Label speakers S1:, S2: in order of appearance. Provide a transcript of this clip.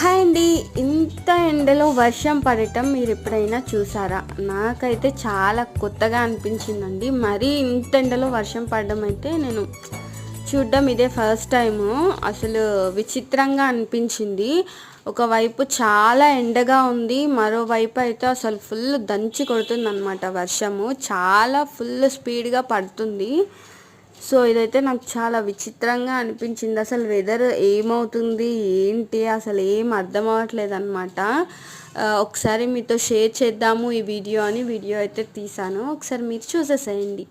S1: Hi అండి. ఇంత ఎండలో వర్షం పడటం మీరు ఎప్పుడైనా చూసారా? నాకైతే చాలా కొత్తగా అనిపించిందండి. మరీ ఇంత ఎండలో వర్షం పడడం అయితే నేను చూడడం ఇదే ఫస్ట్ టైము. అసలు విచిత్రంగా అనిపించింది. ఒకవైపు చాలా ఎండగా ఉంది, మరోవైపు అయితే అసలు ఫుల్ దంచి కొడుతుందన్నమాట వర్షము. చాలా ఫుల్ స్పీడ్గా పడుతుంది. సో ఇదైతే నాకు చాలా విచిత్రంగా అనిపించింది. అసలు వెదర్ ఏమవుతుంది ఏంటి అసలు ఏం అర్థం అవ్వట్లేదు అనమాట. ఒకసారి మీతో షేర్ చేద్దాము ఈ వీడియో అని వీడియో అయితే తీసాను. ఒకసారి మీరు చూసేసేయండి.